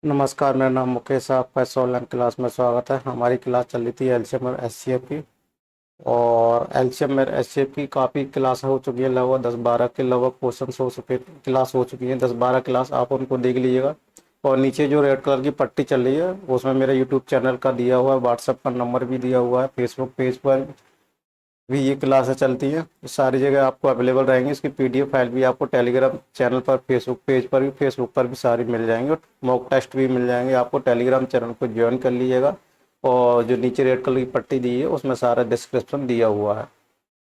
नमस्कार, मेरा नाम मुकेश है। आपका इस ऑनलाइन क्लास में स्वागत है। हमारी क्लास चल रही थी एलसीएम और एचसीएफ की। और एलसीएम और एचसीएफ की काफ़ी क्लास हो चुकी है, लगभग 10-12 के लगभग क्वेश्चन हो चुके, क्लास हो चुकी है। 10-12 क्लास आप उनको देख लीजिएगा। और नीचे जो रेड कलर की पट्टी चल रही है उसमें मेरा यूट्यूब चैनल का दिया हुआ है, व्हाट्सएप पर नंबर भी दिया हुआ है, फेसबुक पेज पर भी ये क्लासें चलती हैं। सारी जगह आपको अवेलेबल रहेंगी। इसकी पीडीएफ फाइल भी आपको टेलीग्राम चैनल पर, फेसबुक पेज पर भी, फेसबुक पर भी सारी मिल जाएंगी। और मॉक टेस्ट भी मिल जाएंगे आपको। टेलीग्राम चैनल को ज्वाइन कर लीजिएगा। और जो नीचे रेड कलर की पट्टी दी है उसमें सारा डिस्क्रिप्शन दिया हुआ है,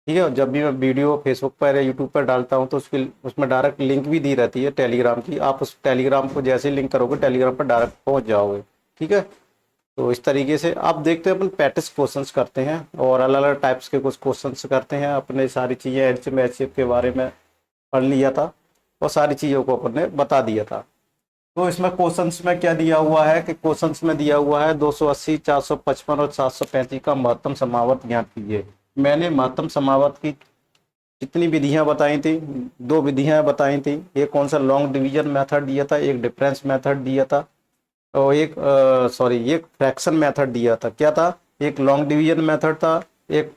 ठीक है। और जब भी मैं वीडियो फेसबुक पर या यूट्यूब पर डालता हूँ तो उसकी उसमें डायरेक्ट लिंक भी दी रहती है टेलीग्राम की। आप उस टेलीग्राम को जैसे ही लिंक करोगे टेलीग्राम पर डायरेक्ट पहुँच जाओगे, ठीक है। तो इस तरीके से आप देखते हैं, अपन प्रैक्टिस क्वेश्चंस करते हैं और अलग अलग टाइप्स के कुछ क्वेश्चंस करते हैं। अपने सारी चीज़ें एचएम एचसीएफ के बारे में पढ़ लिया था और सारी चीज़ों को अपन ने बता दिया था। तो इसमें क्वेश्चंस में क्या दिया हुआ है कि क्वेश्चंस में दिया हुआ है 280, 455 और 735 का महत्तम समावर्त ज्ञात कीजिए। मैंने महत्तम समावर्त की जितनी विधियां बताई थी, दो विधियां बताई थी। एक कौन सा लॉन्ग डिवीजन मेथड दिया था, एक डिफरेंस मेथड दिया था, और एक एक फ्रैक्शन मेथड दिया था। क्या था? एक लॉन्ग डिवीजन मेथड था, एक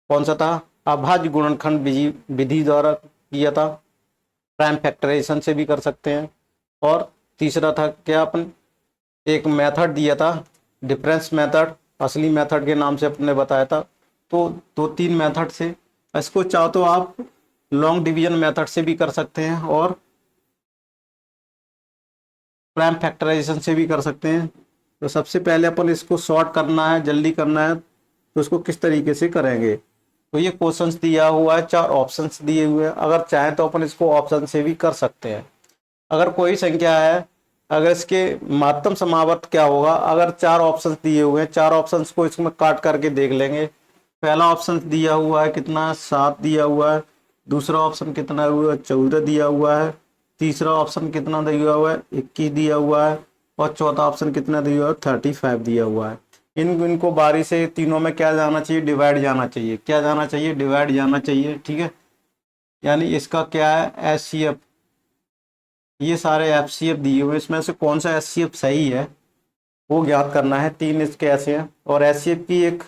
कौन सा था, अभाज्य गुणनखंड विधि विधि द्वारा किया था। प्राइम फैक्टराइजेशन से भी कर सकते हैं। और तीसरा था क्या, अपन एक मेथड दिया था डिफरेंस मेथड, असली मेथड के नाम से अपने बताया था। तो दो तीन मेथड से इसको चाहो तो आप लॉन्ग डिवीजन मेथड से भी कर सकते हैं और प्राइम फैक्टराइजेशन से भी कर सकते हैं। तो सबसे पहले अपन इसको शॉर्ट करना है, जल्दी करना है, तो इसको किस तरीके से करेंगे। तो ये क्वेश्चंस दिया हुआ है, 4 ऑप्शंस दिए हुए हैं। अगर चाहें तो अपन इसको ऑप्शन से भी कर सकते हैं। अगर कोई संख्या है, अगर इसके महत्तम समावर्त क्या होगा, अगर 4 ऑप्शंस दिए हुए हैं, 4 ऑप्शंस को इसमें काट करके देख लेंगे। पहला ऑप्शन दिया हुआ है कितना, 7 दिया हुआ है। दूसरा ऑप्शन कितना हुआ, 14 दिया हुआ है। तीसरा ऑप्शन कितना दिया हुआ है, 21 दिया हुआ है। और चौथा ऑप्शन कितना दिया हुआ है, 35 दिया हुआ है। इनको बारी से तीनों में क्या जाना चाहिए, डिवाइड जाना चाहिए। क्या जाना चाहिए, डिवाइड जाना चाहिए, ठीक है। यानी इसका क्या है, एच सी एफ, ये सारे एफ सी एफ दिए हुए, इसमें से कौन सा एच सी एफ सही है वो ज्ञात करना है। 3 इसके ऐसे हैं। और एच सी एफ की एक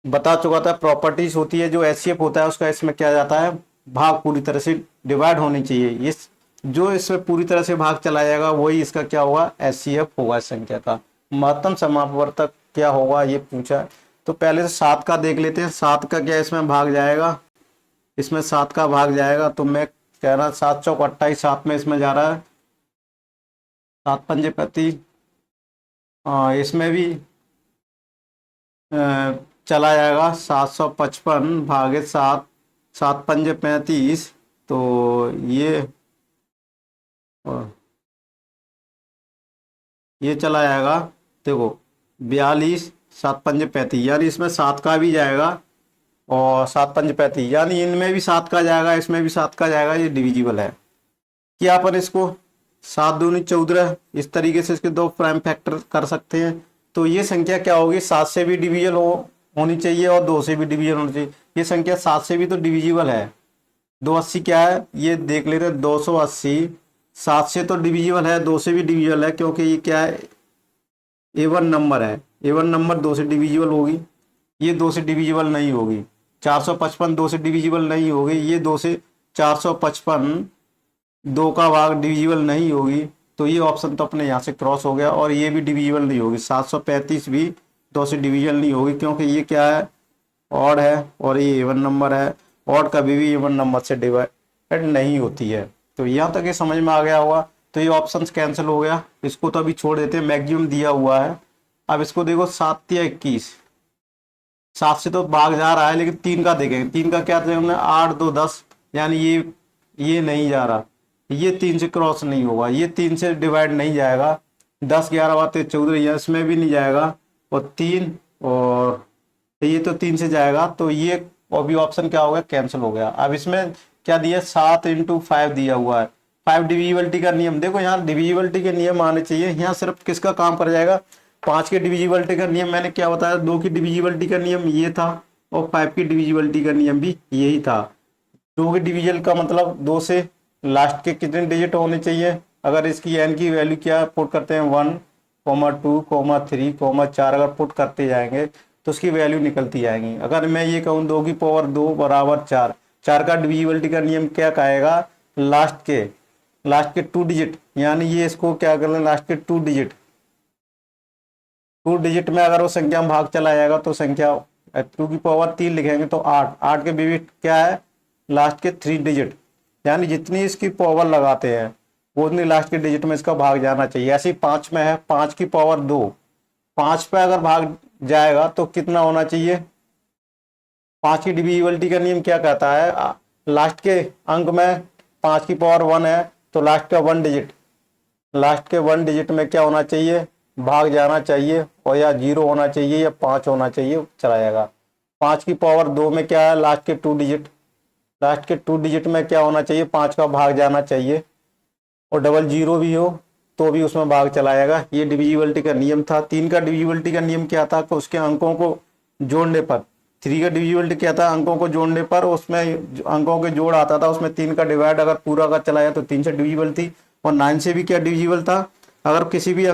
बता चुका था प्रॉपर्टीज होती है, जो एच सी एफ होता है उसका इसमें क्या जाता है, भाग पूरी तरह से डिवाइड होनी चाहिए। इस जो इसमें पूरी तरह से भाग चला जाएगा वही इसका क्या होगा, एच सी एफ होगा इस संख्या का। महत्तम समापवर्तक क्या होगा ये पूछा है। तो पहले से 7 का देख लेते हैं। 7 का क्या इसमें भाग जाएगा, इसमें 7 का भाग जाएगा। तो मैं कह रहा 7 चौक 28, 7 में इसमें जा रहा है, 7 पंजे 35। इसमें भी चला जाएगा 755 भागे 7, 7 पंजे 35। तो ये ये चला जाएगा, देखो 42, 7 पंजे 35, यानी इसमें 7 का भी जाएगा और 7 पंजे 35, यानी इनमें भी 7 का जाएगा, इसमें भी 7 का जाएगा। ये डिविजिबल है। कि अपन इसको 7 दूनी 14 इस तरीके से इसके दो प्राइम फैक्टर कर सकते हैं। तो ये संख्या क्या होगी, 7 से भी डिविजिबल होनी चाहिए और 2 से भी डिविजिबल होनी चाहिए। ये संख्या 7 से भी तो डिविजिबल है। 280 क्या है ये देख लेते हैं। 280 7 से तो डिविजिबल है, 2 से भी डिविजिबल है, क्योंकि ये क्या है, एवन नंबर है। एवन नंबर 2 से डिविजिबल होगी, ये 2 से डिविजिबल नहीं होगी। 455 2 से डिविजिबल नहीं होगी, ये 2 से 455 2 का भाग डिविजिबल नहीं होगी। तो ये ऑप्शन तो अपने यहाँ से क्रॉस हो गया। और ये भी डिविजिबल नहीं होगी, 735 भी 2 से डिविजिबल नहीं होगी, क्योंकि ये क्या है, ऑड है और ये इवन नंबर है। ऑड कभी भी इवन नंबर से डिवाइड नहीं होती है। तो यहाँ तक ये समझ में आ गया होगा। तो ये ऑप्शन कैंसिल हो गया, इसको तो अभी छोड़ देते हैं, मैक्सिमम दिया हुआ है। अब इसको देखो, 7 या 21, 7 से तो भाग जा रहा है, लेकिन 3 का देखेंगे। 3 का क्या हमने, 8 2 10, यानी ये नहीं जा रहा, ये 3 से क्रॉस नहीं होगा, ये 3 से डिवाइड नहीं जाएगा। 10 11 बातें 14, इसमें भी नहीं जाएगा। और 3 और ये तो 3 से जाएगा। तो ये और भी ऑप्शन क्या हो गया, कैंसिल हो गया। अब इसमें क्या दिया, 7 × 5 दिया हुआ है। 5 डिविजिबिलिटी का नियम, देखो यहाँ डिविजिबिलिटी के नियम आने चाहिए। यहाँ सिर्फ किसका काम कर जाएगा, 5 के डिविजिबिलिटी का नियम मैंने क्या बताया, 2 की डिविजिबिलिटी का नियम ये था और 5 की डिविजिबिलिटी का नियम भी यही था। 2 के डिविजन का मतलब 2 से लास्ट के कितने डिजिट होने चाहिए, अगर इसकी एन की वैल्यू क्या पुट करते हैं 1,2,3,4 अगर पुट करते जाएंगे तो उसकी वैल्यू निकलती जाएंगी। अगर मैं ये कहूँ 2 की पावर 2 बराबर 4, 4 का डिविजिबिलिटी का नियम क्या कहेगा, लास्ट के 2 डिजिट, यानी ये इसको क्या कर लें, लास्ट के 2 डिजिट, 2 डिजिट में अगर वो संख्या में भाग चला जाएगा तो संख्या 2 की पावर 3 लिखेंगे तो 8, 8 के डिजिट क्या है, लास्ट के 3 डिजिट, यानी जितनी इसकी पावर लगाते हैं वो उतनी लास्ट के डिजिट में इसका भाग जाना चाहिए। ऐसे ही 5 में है, 5 की पावर 2, 5 पे अगर भाग जाएगा तो कितना होना चाहिए, 5 की डिविजिबिलिटी का नियम क्या कहता है, लास्ट के अंक में 5 की पावर 1 है तो लास्ट का 1 डिजिट, लास्ट के 1 डिजिट में क्या होना चाहिए, भाग जाना चाहिए, और या 0 होना चाहिए या 5 होना चाहिए, चला जाएगा। 5 की पावर 2 में क्या है, लास्ट के 2 डिजिट, लास्ट के 2 डिजिट में क्या होना चाहिए, 5 का भाग जाना चाहिए, और डबल 0 भी हो तो भी उसमें भाग चला जाएगा। ये डिविजिबिलिटी का नियम था। 3 का डिविजिबिलिटी का नियम क्या था कि उसके अंकों को जोड़ने पर, 3 का डिविजिबिलिटी क्या था, अंकों को जोड़ने पर उसमें अंकों के जोड़ आता था, उसमें 3 का डिवाइड अगर पूरा का चला जाए तो 3 से डिविजिबल थी। और 9 से भी क्या डिविजिबल था, अगर किसी भी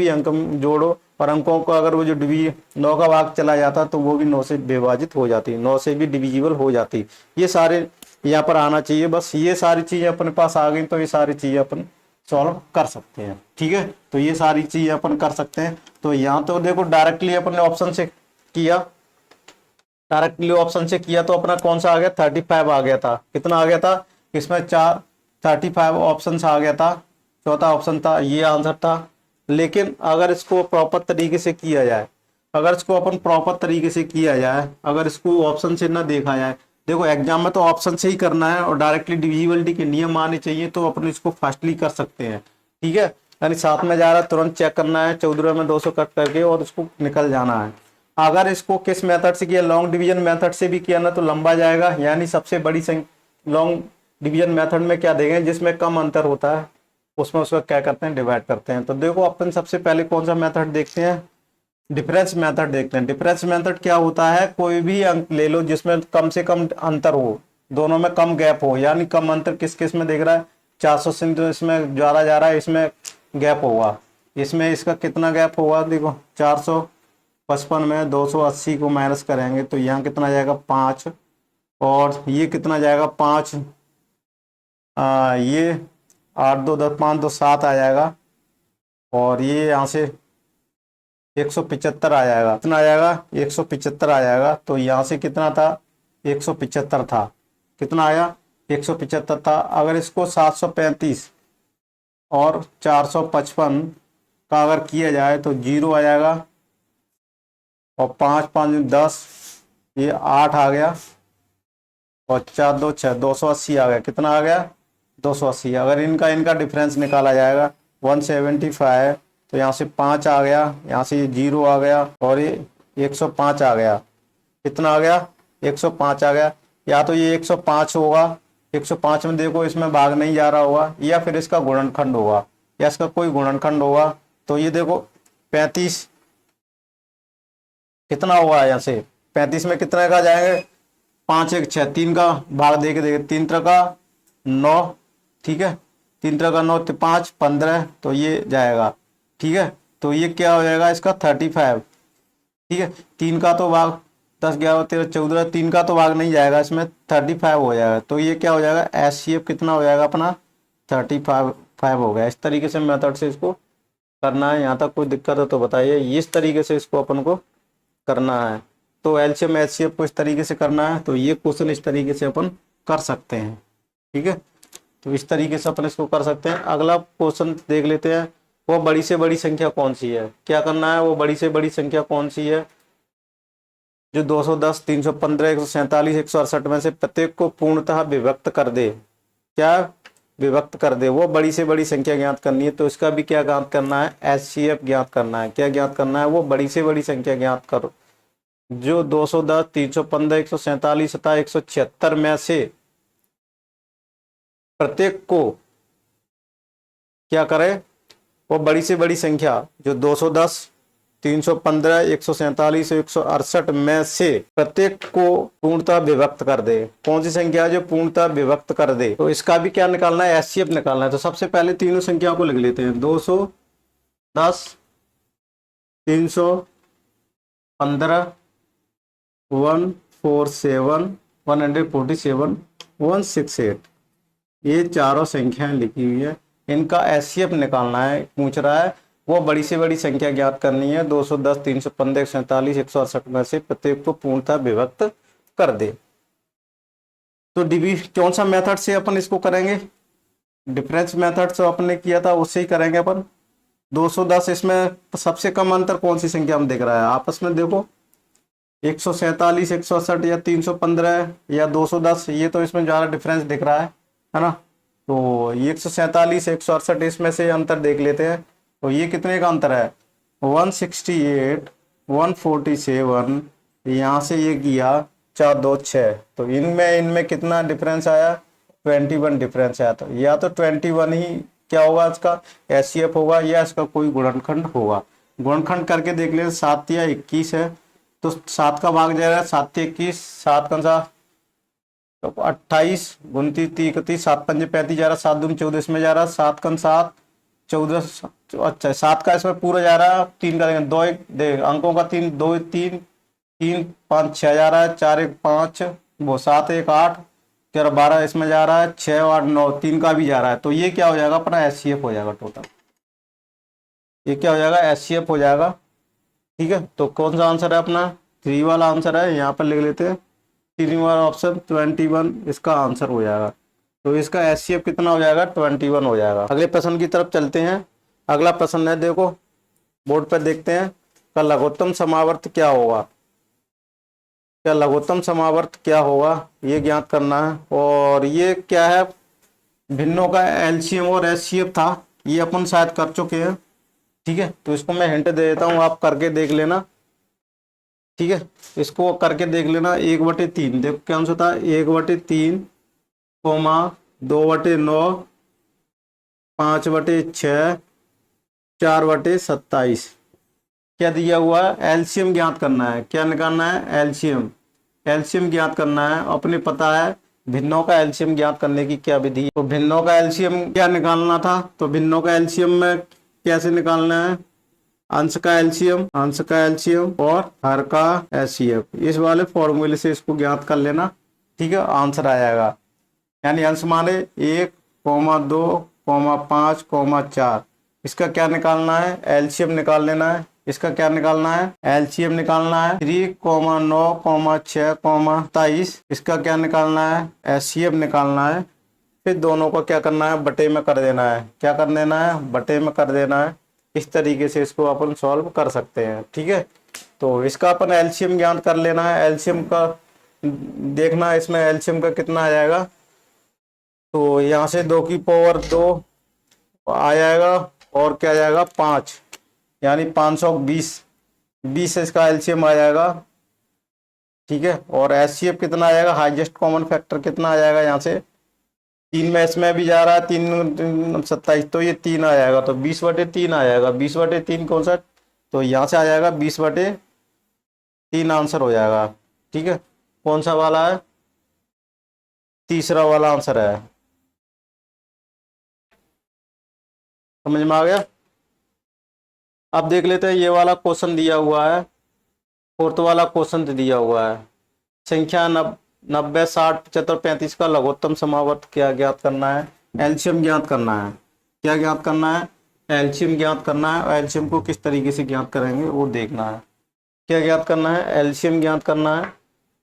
अंक में जोड़ो और अंकों को अगर वो जो 9 का भाग चला जाता तो वो भी 9 से विभाजित हो जाती, 9 से भी डिविजिबल हो जाती। ये सारे यहाँ पर आना चाहिए। बस ये सारी चीजें अपने पास आ गई तो ये सारी चीजें अपन सॉल्व कर सकते हैं। ठीक है, तो ये सारी चीजें अपन कर सकते हैं। तो यहाँ तो देखो डायरेक्टली अपन ने ऑप्शन से किया, डायरेक्टली ऑप्शन से किया तो अपना कौन सा आ गया, 35 आ गया था। कितना आ गया था इसमें, 35 ऑप्शन आ गया था, चौथा ऑप्शन था, ये आंसर था। लेकिन अगर इसको प्रॉपर तरीके से किया जाए, अगर इसको अपन प्रॉपर तरीके से किया जाए, अगर इसको ऑप्शन से ना देखा जाए, देखो एग्जाम में तो ऑप्शन से ही करना है और डायरेक्टली डिविजिबिलिटी के नियम आने चाहिए तो अपन इसको फास्टली कर सकते हैं। ठीक है, यानी 7 में जा रहा है तुरंत चेक करना है, 14 में 200 कट करके और इसको निकल जाना है। अगर इसको किस मेथड से किया, लॉन्ग डिवीजन मेथड से भी किया ना तो लंबा जाएगा, यानी सबसे बड़ी लॉन्ग डिवीजन मेथड में क्या देंगे, जिसमें कम अंतर होता है उसमें उसका क्या करते हैं, डिवाइड करते हैं। तो देखो अपन सबसे पहले कौन सा मेथड देखते हैं, डिफरेंस मेथड देखते हैं। डिफरेंस मेथड क्या होता है, कोई भी अंक ले लो जिसमें कम से कम अंतर हो, दोनों में कम गैप हो, यानी कम अंतर किस किस में देख रहा है, 400 से तो इसमें ज्यादा जा रहा है, इसमें गैप होगा, इसमें इसका कितना गैप होगा, देखो 455 में 280 को माइनस करेंगे तो यहाँ कितना जाएगा 5, और ये कितना जाएगा 5, ये 8 2 10 5 2 7 आ जाएगा, और ये यहाँ से 175 आ जाएगा। कितना आ जाएगा, 175 आ जाएगा। तो यहाँ से कितना था, 175 था, कितना आया 175 था। अगर इसको 735 और 455 का अगर किया जाए तो 0 आ जाएगा, और 5 5 10, ये 8 आ गया, और 4 2 6 280 आ गया। कितना आ गया 280। अगर इनका इनका डिफरेंस निकाला जाएगा 175, तो यहाँ से 5 आ गया, यहाँ से ये 0 आ गया, और ये 105 आ गया। कितना आ गया 105 आ गया। या तो ये 105 होगा, 105 में देखो इसमें भाग नहीं जा रहा होगा, या फिर इसका गुणनखंड होगा, या इसका कोई गुणनखंड होगा। तो ये देखो 35 कितना होगा, यहाँ से 35 में कितने का जाएंगे, 5 1 6, 3 का भाग दे के देखे, 3 3 का 9, ठीक है, 3 3 का 9 तो 5 15, तो ये जाएगा। ठीक है, तो ये क्या हो जाएगा इसका 35। ठीक है, 3 का तो भाग 10 11 13 14, 3 का तो भाग नहीं जाएगा, इसमें 35 हो जाएगा। तो ये क्या हो जाएगा, एचसीएफ कितना हो जाएगा अपना 35 हो गया। इस तरीके से मेथड से इसको करना है। यहाँ तक कोई दिक्कत है तो बताइए। इस तरीके से इसको अपन को करना है। तो एलसीएम एचसीएफ को इस तरीके से करना है, तो ये क्वेश्चन इस तरीके से अपन कर सकते हैं। ठीक है, तो इस तरीके से अपन इसको कर सकते हैं। अगला क्वेश्चन देख लेते हैं, वो बड़ी से बड़ी संख्या कौन सी है। क्या करना है, वो बड़ी से बड़ी संख्या कौन सी है, जो 210 315 147 168 में से प्रत्येक को पूर्णतः विभक्त कर दे। क्या विभक्त कर दे, वो बड़ी से बड़ी संख्या ज्ञात करनी है। तो इसका भी क्या ज्ञात करना है, एचसीएफ ज्ञात करना है। क्या ज्ञात करना है, वो बड़ी से बड़ी संख्या ज्ञात करो जो 210 315 147 तथा 176 में से प्रत्येक को क्या करे, वो बड़ी से बड़ी संख्या जो 210 315, 147, 168 में से प्रत्येक को पूर्णतः विभक्त कर दे। कौन सी संख्या है जो पूर्णतः विभक्त कर दे? तो इसका भी क्या निकालना है, एचसीएफ निकालना है। तो सबसे पहले तीनों संख्याओं को लिख लेते हैं। 210, 315, 147, 147, 168, ये चारों संख्याएं लिखी हुई है। इनका एचसीएफ निकालना है, पूछ रहा है। वो बड़ी से बड़ी संख्या ज्ञात करनी है। 210, 315, 147, 168 में से प्रत्येक को पूर्णतः विभक्त कर दे। तो डिवी कौन सा मेथड से अपन इसको करेंगे? डिफरेंस मेथड से अपने किया था उससे ही करेंगे अपन। 210, इसमें सबसे कम अंतर कौन सी संख्या में दिख रहा है आपस में? देखो 147, 168 या 315 या 210, ये तो इसमें ज़्यादा डिफरेंस दिख रहा है ना। तो ये 147, 168 इसमें से अंतर देख लेते हैं। तो ये कितने का अंतर है? 168, 147, यहाँ से ये किया 4, 2, 6। तो इनमें कितना डिफरेंस आया? 21 डिफरेंस आया। तो या तो 21 ही क्या होगा इसका एचसीएफ होगा, या इसका कोई गुणनखंड होगा। गुणनखंड करके देख ले। 7 या 21 है तो 7 का भाग जाएगा 7 से 21, 7 का सा तो 28, 29, 30, 31, 7 पंजे 35 जा रहा, 7 दूनी 14 इसमें जा रहा, 7 का 7, 14, अच्छा 7 का इसमें पूरा जा रहा है। 3 का दो अंकों का 3, 2, 3, 3, 5, 6 जा रहा है, 4, 1, 5, वो 7, 1, 8, 13, 12 इसमें जा रहा है, 6, 8, 9, 3 का भी जा रहा है। तो ये क्या हो जाएगा अपना एचसीएफ हो जाएगा टोटल। ये क्या हो जाएगा? एचसीएफ हो जाएगा। ठीक है, तो कौन सा आंसर है अपना? 3 वाला आंसर है। यहाँ पर लिख लेते हैं 3 वाला ऑप्शन 21 इसका आंसर हो जाएगा। तो इसका एचसीएफ कितना हो जाएगा? 21 हो जाएगा। अगले प्रश्न की तरफ चलते हैं। अगला प्रश्न है, देखो बोर्ड पर देखते हैं। का लघुत्तम समावर्त क्या होगा? क्या लघुत्तम समावर्त क्या होगा ये ज्ञात करना है। और ये क्या है? भिन्नों का एलसीएम और एचसीएफ था, ये अपन शायद कर चुके हैं। ठीक है, तो इसको मैं हिंट दे देता हूँ, आप करके देख लेना। ठीक है, इसको करके देख लेना। 1/3 देखो क्या आंसर था? 1/3, 2/9, 5/6, 4/27। क्या दिया हुआ है? एलसीएम ज्ञात करना है। क्या निकालना है? एलसीएम। एलसीएम ज्ञात करना है। अपने पता है भिन्नों का एलसीएम ज्ञात करने की क्या विधि है। तो भिन्नों का एलसीएम क्या निकालना था? तो भिन्नों का एलसीएम में कैसे निकालना है? अंश का एलसीएम, अंश का एलसीएम और हर का एचसीएफ, इस वाले फॉर्मूले से इसको ज्ञात कर लेना। ठीक है, आंसर आ जाएगा। यानी अंश माने 1, 2, 5, 4। इसका क्या निकालना है? एलसीएम निकाल लेना है। इसका क्या निकालना है? एलसीएम निकालना है। 3, 9, 6, 23। इसका क्या निकालना है? एचसीएफ निकालना है। फिर दोनों को क्या करना है? बटे में कर देना है। क्या कर देना है? बटे में कर देना है। इस तरीके से इसको अपन सॉल्व कर सकते हैं। ठीक है, तो इसका अपन एलसीएम ज्ञात कर लेना है। एलसीएम का देखना, इसमें एलसीएम का कितना आ जाएगा। तो यहाँ से 2 की पावर 2 आ जाएगा और क्या आ जाएगा? 5, यानी 520, 20 इसका एलसीएम आ जाएगा। ठीक है, और एचसीएफ कितना आ जाएगा? हाईएस्ट कॉमन फैक्टर कितना आ जाएगा? यहाँ से 3 में इसमें भी जा रहा है, 3, 27, तो ये 3 आ जाएगा। तो 20/3 आ जाएगा। 20/3 कौन सा? तो यहाँ से आ जाएगा 20/3 आंसर हो जाएगा। ठीक है, कौन सा वाला है? तीसरा वाला आंसर है। समझ में आ गया? अब देख लेते हैं, ये वाला क्वेश्चन दिया हुआ है, 4th वाला क्वेश्चन दिया हुआ है। संख्या 90, 60, 75, 35 का लघुत्तम समावर्त क्या ज्ञात करना है? एलसीएम ज्ञात करना है। क्या ज्ञात करना है? एलसीएम ज्ञात करना है। और एलसीएम को किस तरीके से ज्ञात करेंगे वो देखना है। क्या ज्ञात करना है? एलसीएम ज्ञात करना है।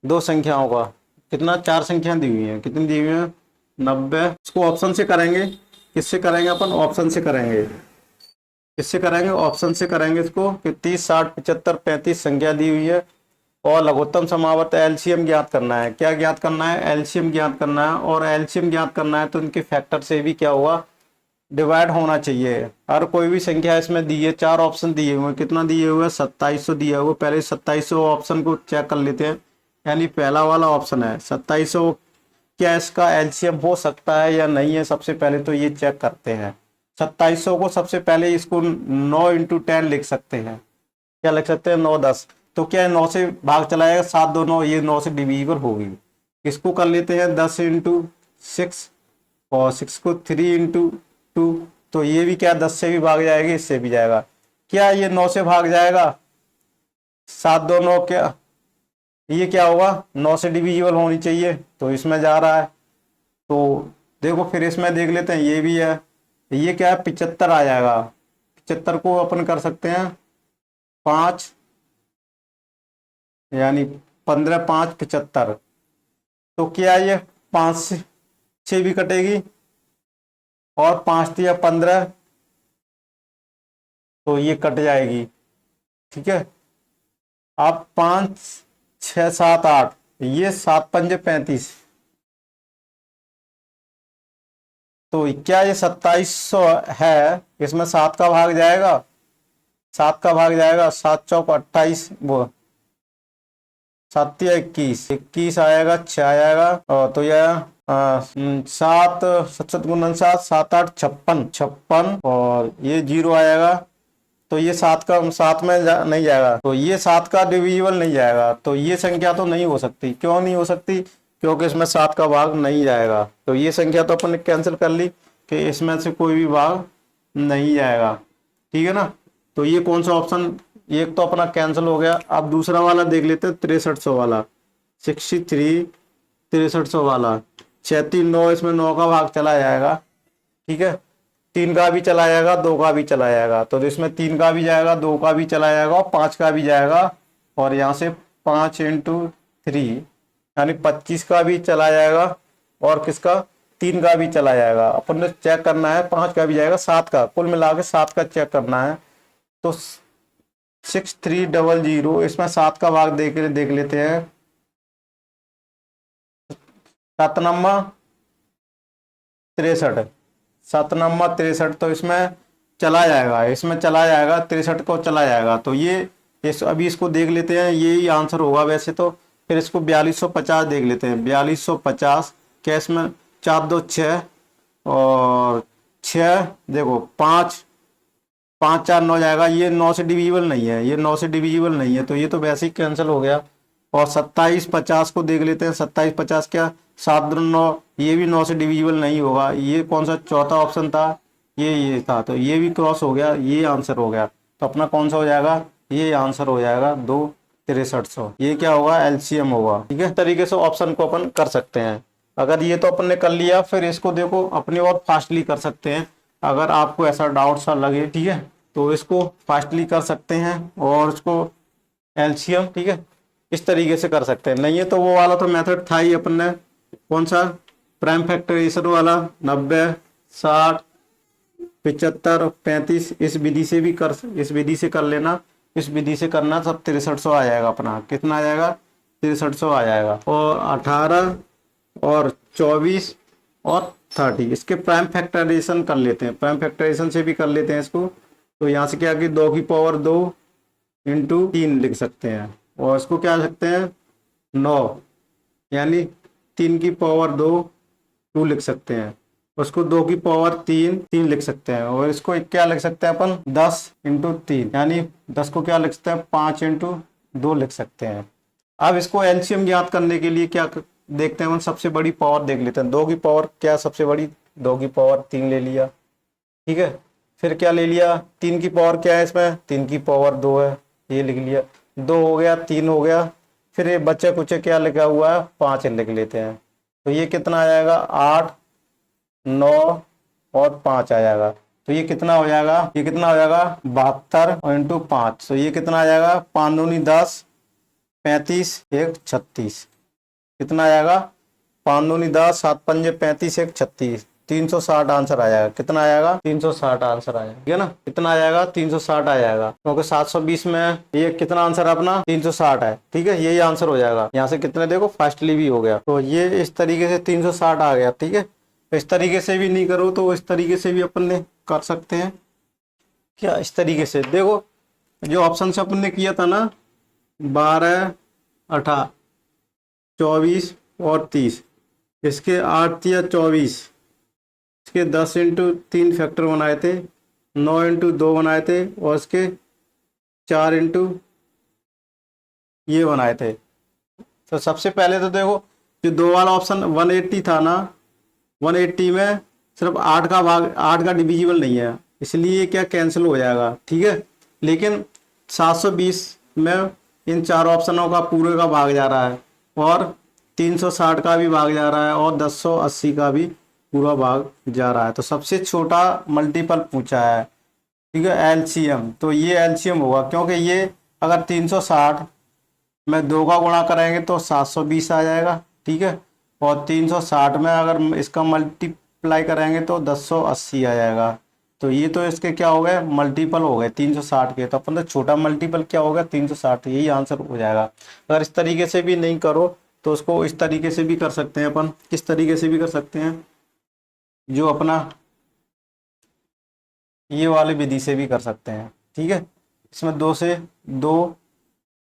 2 संख्याओं का कितना? 4 संख्याएं दी हुई हैं। कितनी दी हुई हैं? 90। इसको ऑप्शन से करेंगे। किससे करेंगे अपन? ऑप्शन से करेंगे। किससे करेंगे? ऑप्शन से करेंगे इसको। 30, 60, 75, 35 संख्या दी हुई है और लघुत्तम समावर्त एलसीएम ज्ञात करना है। क्या ज्ञात करना है? एलसीएम ज्ञात करना है। और एलसीएम ज्ञात करना है तो इनके फैक्टर से भी क्या हुआ? डिवाइड होना चाहिए। हर कोई भी संख्या इसमें दी है। 4 ऑप्शन दिए हुए हैं। कितना दिए हुए हैं? 2700 दिया हुआ। पहले 2700 ऑप्शन को चेक कर लेते हैं। यानी पहला वाला ऑप्शन है 2700, क्या इसका एलसीएम हो सकता है या नहीं है? सबसे पहले तो ये चेक करते हैं। 2700 को सबसे पहले इसको 9 × 10 लिख सकते हैं। क्या लिख सकते हैं 9 10। तो क्या है 9 से भाग चला जाएगा, 7 2 9, ये 9 से डिविजिबल होगी। इसको कर लेते हैं 10 इंटू 6 और 6 को 3 इंटू 2, तो ये भी क्या 10 से भी भाग जाएगी, इससे भी जाएगा। क्या ये 9 से भाग जाएगा, 7 2 9, क्या ये क्या होगा 9 से डिविजिबल होनी चाहिए, तो इसमें जा रहा है। तो देखो फिर इसमें देख लेते हैं, ये भी है, ये क्या है 75 आ जाएगा। 75 को अपन कर सकते हैं 5, यानी 15 5 75। तो क्या ये 5 से 6 भी कटेगी और 5 दिया 15, तो ये कट जाएगी। ठीक है, अब 5 6 7 8, ये 7 पंजे 35, तो क्या ये 2700 है, इसमें 7 का भाग जाएगा, 7 का भाग जाएगा, 7 चौक 28, वो 7 या 21, 21 आएगा, 6 आएगा, और तो यह 7 7 7 गुणन 7 7 8 56 56, और ये 0 आएगा, तो ये 7 का 7 में नहीं जाएगा, तो ये 7 का डिविजिबल नहीं जाएगा, तो ये संख्या तो नहीं हो सकती। क्यों नहीं हो सकती, क्योंकि इसमें 7 का भाग नहीं जाएगा। तो ये संख्या तो अपन ने कैंसिल कर ली कि इसमें से कोई भी भाग नहीं जाएगा। ठीक है ना, तो ये कौन सा ऑप्शन, एक तो अपना कैंसिल हो गया। अब दूसरा वाला देख लेते हैं, 6300 वाला, 63 6300 वाला, 6 3 9, इसमें 9 का भाग चला जाएगा। ठीक है, 3 का भी चला जाएगा, 2 का भी चला जाएगा, तो इसमें 3 का भी जाएगा, 2 का भी चला जाएगा और 5 का भी जाएगा, और यहाँ से 5 इंटू 3 यानी 25 का भी चला जाएगा, और किसका 3 का भी चला जाएगा। अपन ने चेक करना है 5 का भी जाएगा, 7 का, कुल मिला के 7 का चेक करना है। तो 6300, इसमें 7 का भाग देख लेते हैं। 7 नंबर 63, 7 नंबर 63, तो इसमें चला जाएगा, इसमें चला जाएगा, 63 को चला जाएगा, तो ये अभी इसको देख लेते हैं, यही आंसर होगा वैसे तो। फिर इसको 4250 देख लेते हैं, 4250, क्या इसमें 4 2 6 और 6, देखो 5 5 4 9 जाएगा, ये 9 से डिविजिबल नहीं है, ये 9 से डिविजिबल नहीं है, तो ये तो वैसे ही कैंसिल हो गया। और 2750 को देख लेते हैं, 2750 क्या 7 2 9, ये भी 9 से डिविजिबल नहीं होगा। ये कौन सा चौथा ऑप्शन था, ये था, तो ये भी क्रॉस हो गया, ये आंसर हो गया। तो अपना कौन सा हो जाएगा, ये आंसर हो जाएगा 2 6300, ये क्या होगा एलसीएम होगा। ठीक है, इस तरीके से ऑप्शन को अपन कर सकते हैं। अगर ये तो अपन ने कर लिया, फिर इसको देखो अपने और फास्टली कर सकते हैं। अगर आपको ऐसा डाउट सा लगे, ठीक है, तो इसको फास्टली कर सकते हैं और इसको एलसीएम, ठीक है, इस तरीके से कर सकते हैं। नहीं है तो वो वाला तो मेथड था ही अपन ने, कौन सा प्राइम फैक्टराइजेशन वाला, 90 60 75 35, इस विधि से भी कर, इस विधि से कर लेना, इस विधि से करना, सब 6300 आ जाएगा अपना। कितना आ जाएगा 6300 आ जाएगा। और 18 और 24 और 30, इसके प्राइम फैक्टराइजेशन कर लेते हैं, प्राइम फैक्टराइजेशन से भी कर लेते हैं इसको। तो यहाँ से क्या कि 2 की पावर 2 इंटू 3 लिख सकते हैं, और इसको क्या लिख सकते हैं 9, यानी 3 की पावर 2 2 लिख सकते हैं, उसको 2 की पावर 3 3 लिख सकते हैं, और इसको क्या लिख सकते हैं अपन 10 इंटू 3, यानी 10 को क्या लिख सकते हैं 5 इंटू 2 लिख सकते हैं। अब इसको एलसीएम ज्ञात करने के लिए क्या देखते हैं, सबसे बड़ी पावर देख लेते हैं। 2 की पावर क्या सबसे बड़ी, 2 की पावर 3 ले लिया, ठीक है, फिर क्या ले लिया 3 की पावर क्या है इसमें, 3 की पावर 2 है, ये लिख लिया, 2 हो गया, 3 हो गया, फिर ये बच्चे कुछ क्या लिखा हुआ है 5 लिख लेते हैं। तो ये कितना आ जाएगा 8 9 और 5 आ जाएगा। तो ये कितना हो जाएगा, ये कितना हो जाएगा 72 और इंटू 5, तो ये कितना आ जाएगा 5 दूनी 10 35 1 36, कितना आ जाएगा 5 दूनी 10 7 पंजे 35 1 36, 360 आंसर आ जाएगा। कितना आ जाएगा 360 आंसर आ जाएगा, ठीक है ना, कितना आ जाएगा 360 आ जाएगा, क्योंकि 720 में ये कितना आंसर अपना 360 है, ठीक है, यही आंसर हो जाएगा। यहाँ से कितने देखो फास्टली भी हो गया, तो ये इस तरीके से 360 आ गया, ठीक है। इस तरीके से भी नहीं करो तो इस तरीके से भी अपन ने कर सकते हैं। क्या इस तरीके से देखो, जो ऑप्शन से अपन ने किया था ना 12 18 24 और 30, इसके 8 या 24, इसके 10 इंटू 3 फैक्टर बनाए थे, 9 इंटू 2 बनाए थे, और इसके 4 इंटू ये बनाए थे। तो सबसे पहले तो देखो जो दो वाला ऑप्शन 180 था ना, 180 में सिर्फ 8 का भाग, 8 का डिविजिबल नहीं है, इसलिए क्या कैंसिल हो जाएगा, ठीक है। लेकिन 720 में इन चार ऑप्शनों का पूरे का भाग जा रहा है, और 360 का भी भाग जा रहा है, और 1080 का भी पूरा भाग जा रहा है। तो सबसे छोटा मल्टीपल पूछा है, ठीक है, एलसीएम। तो ये एलसीएम होगा, क्योंकि ये अगर 360 में 2 का गुणा करेंगे तो 720 आ जाएगा, ठीक है। और 360 में अगर इसका मल्टीप्लाई करेंगे तो 1080 आ जाएगा। तो ये तो इसके क्या हो गए, मल्टीपल हो गए 360 के। तो अपन तो छोटा मल्टीपल क्या होगा, 360, यही आंसर हो जाएगा। अगर इस तरीके से भी नहीं करो तो उसको इस तरीके से भी कर सकते हैं अपन। किस तरीके से भी कर सकते हैं, जो अपना ये वाली विधि से भी कर सकते हैं, ठीक है। इसमें 2 से 2,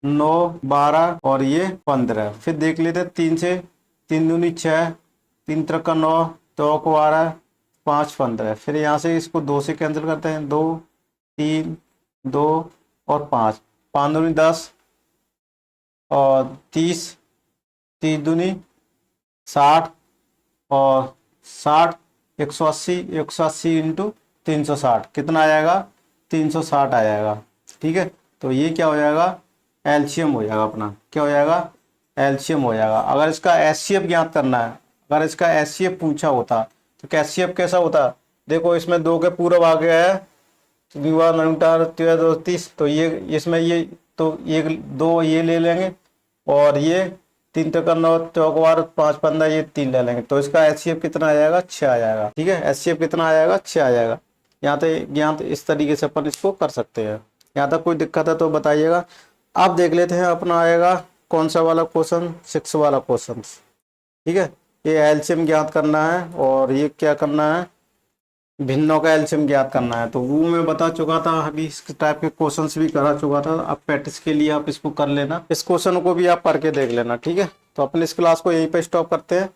9, 12 और ये 15। फिर देख लेते हैं 3 से, 3 दूनी 6, 3 त्रिका 9, 2 को 12, 5 15। फिर यहाँ से इसको 2 से कैंसिल करते हैं, 2, 3, 2 और 5, 5 दूनी 10 और 30, 30 दूनी 60 और 60, 180, 180 इंटू 360 कितना आ जाएगा, 360 आ जाएगा, ठीक है। तो ये क्या हो जाएगा, एलसीएम हो जाएगा अपना। क्या हो जाएगा, एलसीएम हो जाएगा। अगर इसका एचसीएफ ज्ञात करना है, अगर इसका एचसीएफ पूछा होता तो एचसीएफ कैसा होता, देखो इसमें 2 के पूरा भाग गया है, तो 30, तो ये इसमें ये तो ये 2 ये ले लेंगे, और ये 3 त्रिका 9, 4 को 12, 5 15, ये 3 ले लेंगे। तो इसका एचसीएफ कितना आ जाएगा, 6 आ जाएगा, ठीक है। एचसीएफ कितना आ जाएगा, 6 आ जाएगा। यहाँ तो इस तरीके से अपन इसको कर सकते हैं। यहाँ तक कोई दिक्कत है तो बताइएगा। अब देख लेते हैं अपना आएगा कौन सा वाला क्वेश्चन, 6 वाला क्वेश्चन, ठीक है। ये एलसीएम ज्ञात करना है, और ये क्या करना है, भिन्नों का एलसीएम ज्ञात करना है। तो वो मैं बता चुका था, अभी इस टाइप के क्वेश्चंस भी करा चुका था। अब प्रैक्टिस के लिए आप इसको कर लेना, इस क्वेश्चन को भी आप पढ़ के देख लेना, ठीक है। तो अपन इस क्लास को यहीं पे स्टॉप करते हैं।